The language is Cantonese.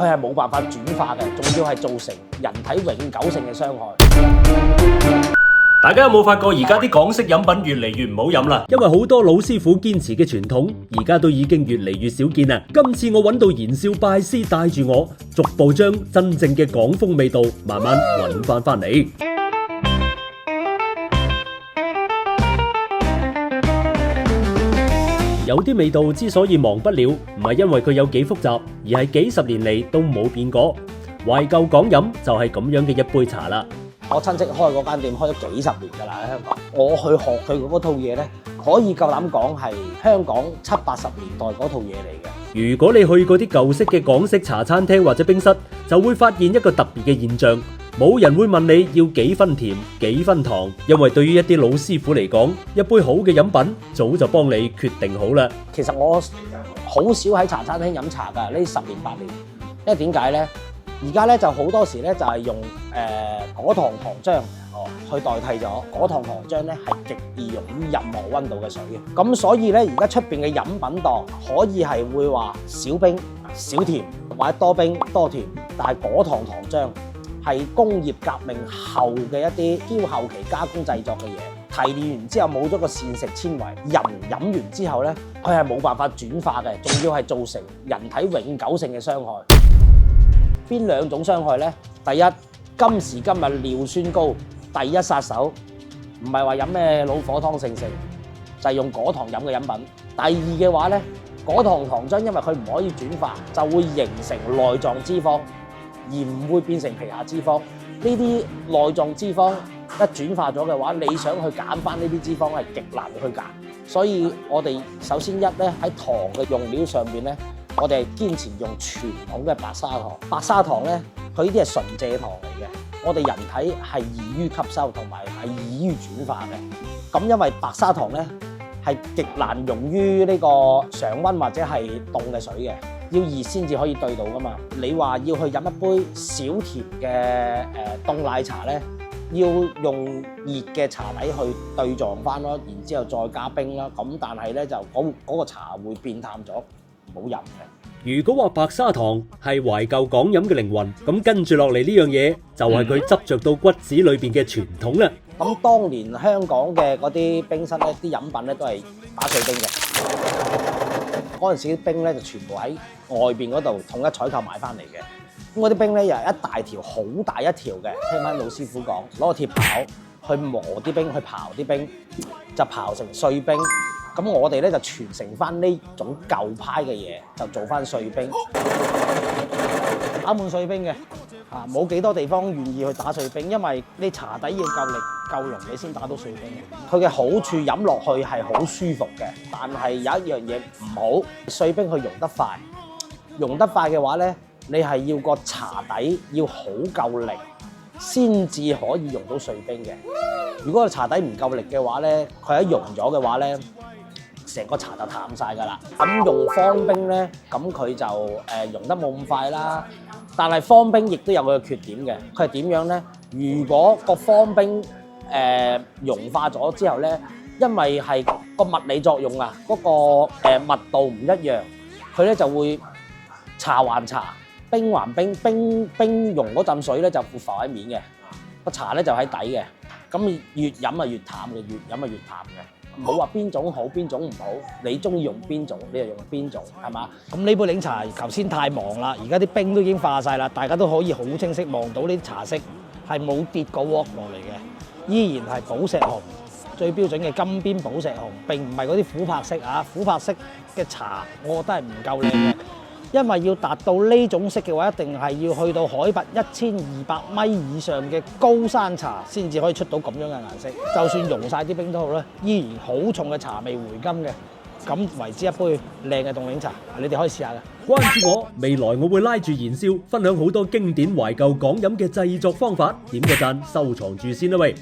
佢係冇辦法轉化嘅，仲要係造成人體永久性嘅傷害。大家有冇發覺而家啲港式飲品越嚟越唔好飲啦？因為好多老師傅堅持嘅傳統，而家都已經越嚟越少見啦。今次我揾到燃燒拜師帶住我，逐步將真正嘅港風味道慢慢揾翻嚟。有啲味道之所以忘不了，唔係因為佢有幾複雜，而係幾十年嚟都冇變過。懷舊港飲就係咁樣嘅一杯茶啦。我親戚開嗰間店開咗幾十年㗎啦，喺香港。我去學佢嗰套嘢咧，可以夠膽講係香港70、80年代嗰套嘢嚟嘅。如果你去嗰啲舊式嘅港式茶餐廳或者冰室，就會發現一個特別嘅現象，冇人會問你要幾分甜、幾分糖，因為對於一啲老師傅嚟講，一杯好嘅飲品早就幫你決定好啦。其實我好少喺茶餐廳飲茶㗎，呢10年8年，因為點解咧？而家咧就好多時咧就係用果糖糖漿去代替咗。果糖糖漿咧係極易溶於任何溫度嘅水嘅，咁所以咧而家出邊嘅飲品檔可以係會話少冰少甜或者多冰多甜，但係果糖糖漿係工業革命後嘅一啲超後期加工製作嘅嘢，提煉完之後冇咗個膳食纖維，人飲完之後咧佢係冇辦法轉化嘅，仲要係造成人體永久性嘅傷害。邊兩種傷害呢？第一，今時今日尿酸高，第一殺手唔係話飲咩老火湯盛，就係用果糖飲嘅飲品。第二嘅話呢，果糖糖漿因為佢唔可以轉化，就會形成內臟脂肪，而唔會變成皮下脂肪。呢啲內臟脂肪一轉化咗嘅話，你想去減翻呢啲脂肪係極難去減。所以我哋首先喺糖嘅用料上邊呢，我哋係堅持用傳統嘅白砂糖。白砂糖咧，佢呢啲係純蔗糖嚟嘅，我哋人體係易於吸收同埋係易於轉化嘅。咁因為白砂糖咧係極難溶於呢個常溫或者係凍嘅水嘅，要熱先至可以兌到噶嘛。你話要去飲一杯少甜嘅凍奶茶咧，要用熱嘅茶底去對撞翻咯，然之後再加冰啦。咁但係咧就嗰個茶會變淡咗。冇飲嘅。如果話白砂糖係懷舊港飲嘅靈魂，咁跟住落嚟呢樣嘢就係佢執着到骨子裏邊嘅傳統啦。咁當年香港嘅嗰啲冰室咧，啲飲品咧都係打碎冰嘅。嗰陣時啲冰咧就全部喺外邊嗰度統一採購買翻嚟嘅。咁嗰啲冰咧又係一大條好大一條嘅，聽翻老師傅講，攞個鐵刨去磨啲冰，去刨啲冰，就刨成碎冰。咁我哋咧就傳承翻呢種舊派嘅嘢，就做翻碎冰，打滿碎冰嘅嚇，冇幾多地方願意去打碎冰，因為你茶底要夠力夠濃，你先打到碎冰嘅。佢嘅好處飲落去係好舒服嘅，但係有一樣嘢唔好，碎冰佢溶得快，溶得快嘅話咧，你係要個茶底要好夠力，先至可以溶到碎冰嘅。如果個茶底唔夠力嘅話咧，佢一溶咗嘅話咧，成個茶就淡晒㗎啦。咁用方冰咧，咁佢就溶得冇咁快啦。但係方冰亦都有佢嘅缺點嘅。佢係點樣咧？如果個方冰溶化咗之後咧，因為係個物理作用啊，嗰個密度唔一樣，佢咧就會茶還茶，冰還冰，冰溶嗰陣水咧就會浮喺面嘅，個茶咧就喺底嘅。咁越飲啊越淡嘅，越飲啊越淡嘅。唔好話邊種好邊種唔好，你中意用邊種你就用邊種，係嘛？咁呢杯檸茶頭先太忙啦，而家啲冰都已經化晒啦，大家都可以好清晰望到呢啲茶色係冇跌過鑊落嚟嘅，依然係寶石紅，最標準嘅金邊寶石紅，並唔係嗰啲琥珀色啊！琥珀色嘅茶，我覺得係唔夠靚嘅。因為要達到呢種色嘅話，一定係要去到海拔1200米以上嘅高山茶，先至可以出到咁樣嘅顏色。就算溶晒啲冰都好啦，依然好重嘅茶味回甘嘅，咁為之一杯靚嘅凍檸茶。你哋可以試下嘅。關注我，未來我會拉住燃燒，分享好多經典懷舊港飲嘅製作方法。點個讚，收藏住先啦喂！